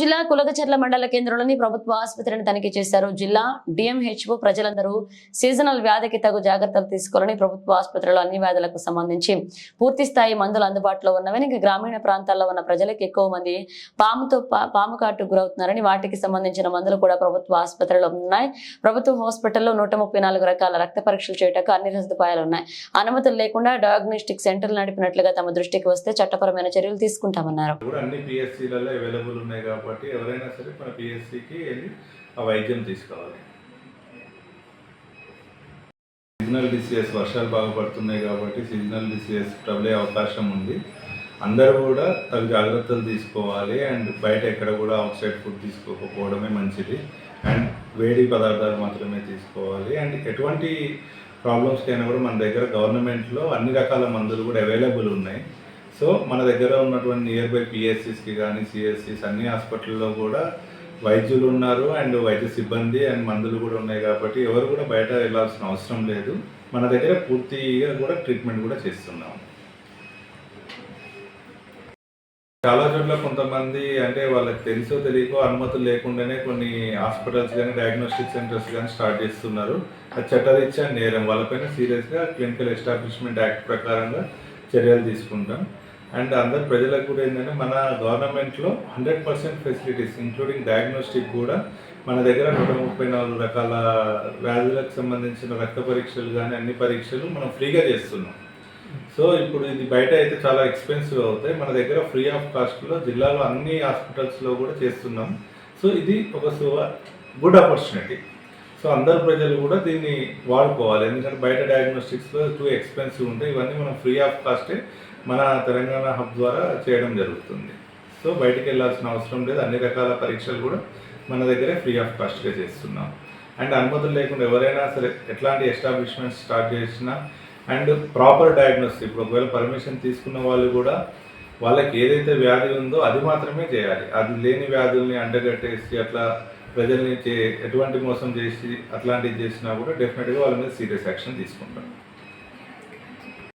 జిల్లా కులగచర్ల మండల కేంద్రంలోని ప్రభుత్వ ఆసుపత్రిని తనిఖీ చేశారు. జిల్లా డిఎంహెచ్ఓ ప్రజలందరూ సీజనల్ వ్యాధికి తగు జాగ్రత్తలు తీసుకోవాలని, ప్రభుత్వ ఆసుపత్రిలో అన్ని వ్యాధులకు సంబంధించి పూర్తి స్థాయి మందులు అందుబాటులో ఉన్నవని, గ్రామీణ ప్రాంతాల్లో ఉన్న ప్రజలకు ఎక్కువ మంది పాము కాటుకు గురవుతున్నారని, వాటికి సంబంధించిన మందులు కూడా ప్రభుత్వ ఆసుపత్రిలో ఉన్నాయి. ప్రభుత్వ హాస్పిటల్లో 134 రకాల రక్త పరీక్షలు చేయటకు అన్ని సదుపాయాలు ఉన్నాయి. అనుమతులు లేకుండా డయాగ్నోస్టిక్ సెంటర్లు నడిపినట్లుగా తమ దృష్టికి వస్తే చట్టపరమైన చర్యలు తీసుకుంటామన్నారు. కాబట్టి ఎవరైనా సరే మన పిఎస్సికి వెళ్ళి ఆ వైద్యం తీసుకోవాలి. సీజనల్ డిసీజెస్ వర్షాలు బాగా పడుతున్నాయి కాబట్టి సీజనల్ డిసీజెస్ ప్రబలే అవకాశం ఉంది. అందరూ కూడా తగు జాగ్రత్తలు తీసుకోవాలి. అండ్ బయట ఎక్కడ కూడా అవుట్ సైడ్ ఫుడ్ తీసుకోకపోవడమే మంచిది. అండ్ వేడి పదార్థాలు మాత్రమే తీసుకోవాలి. అండ్ ఎటువంటి ప్రాబ్లమ్స్కైనా కూడా మన దగ్గర గవర్నమెంట్లో అన్ని రకాల మందులు కూడా అవైలబుల్ ఉన్నాయి. సో మన దగ్గర ఉన్నటువంటి నియర్ బై పిఎస్సిస్కి కానీ సిఎస్సిస్ అన్ని హాస్పిటల్లో కూడా వైద్యులు ఉన్నారు అండ్ వైద్య సిబ్బంది అండ్ మందులు కూడా ఉన్నాయి. కాబట్టి ఎవరు కూడా బయట వెళ్ళాల్సిన అవసరం లేదు. మన దగ్గర పూర్తిగా కూడా ట్రీట్మెంట్ కూడా చేస్తున్నాం. చాలా చోట్ల కొంతమంది అంటే వాళ్ళకి తెలుసో తెలియకో అనుమతులు లేకుండానే కొన్ని హాస్పిటల్స్ కానీ డయాగ్నోస్టిక్ సెంటర్స్ కానీ స్టార్ట్ చేస్తున్నారు. అది చట్టరీత్యా నేరం. వాళ్ళపైన సీరియస్గా క్లినికల్ ఎస్టాబ్లిష్మెంట్ యాక్ట్ ప్రకారంగా చర్యలు తీసుకుంటాం. అండ్ అందరు ప్రజలకు కూడా ఏంటంటే మన గవర్నమెంట్లో 100% ఫెసిలిటీస్ ఇంక్లూడింగ్ డయాగ్నోస్టిక్ కూడా మన దగ్గర 134 రకాల వ్యాధులకు సంబంధించిన రక్త పరీక్షలు కానీ అన్ని పరీక్షలు మనం ఫ్రీగా చేస్తున్నాం. సో ఇప్పుడు ఇది బయట అయితే చాలా ఎక్స్పెన్సివ్ అవుతాయి. మన దగ్గర ఫ్రీ ఆఫ్ కాస్ట్లో జిల్లాలో అన్ని హాస్పిటల్స్లో కూడా చేస్తున్నాం. సో ఇది ఒక గుడ్ ఆపర్చునిటీ. సో అందరు ప్రజలు కూడా దీన్ని వాడుకోవాలి. ఎందుకంటే బయట డయాగ్నోస్టిక్స్లో టూ ఎక్స్పెన్సివ్ ఉంటాయి. ఇవన్నీ మనం ఫ్రీ ఆఫ్ కాస్టే మన తెలంగాణ హబ్ ద్వారా చేయడం జరుగుతుంది. సో బయటికి వెళ్ళాల్సిన అవసరం లేదు. అన్ని రకాల పరీక్షలు కూడా మన దగ్గరే ఫ్రీ ఆఫ్ కాస్ట్గా చేస్తున్నాం. అండ్ అనుమతులు లేకుండా ఎవరైనా సరే ఎట్లాంటి ఎస్టాబ్లిష్మెంట్స్ స్టార్ట్ చేసినా అండ్ ప్రాపర్ డయాగ్నోస్టిక్, ఇప్పుడు ఒకవేళ పర్మిషన్ తీసుకున్న వాళ్ళు కూడా వాళ్ళకి ఏదైతే వ్యాధి ఉందో అది మాత్రమే చేయాలి. అది లేని వ్యాధుల్ని అంటగట్టేసి అట్లా ప్రజల్ని ఎటువంటి మోసం చేసి అట్లాంటివి చేసినా కూడా డెఫినెట్గా వాళ్ళ మీద సీరియస్ యాక్షన్ తీసుకుంటాం.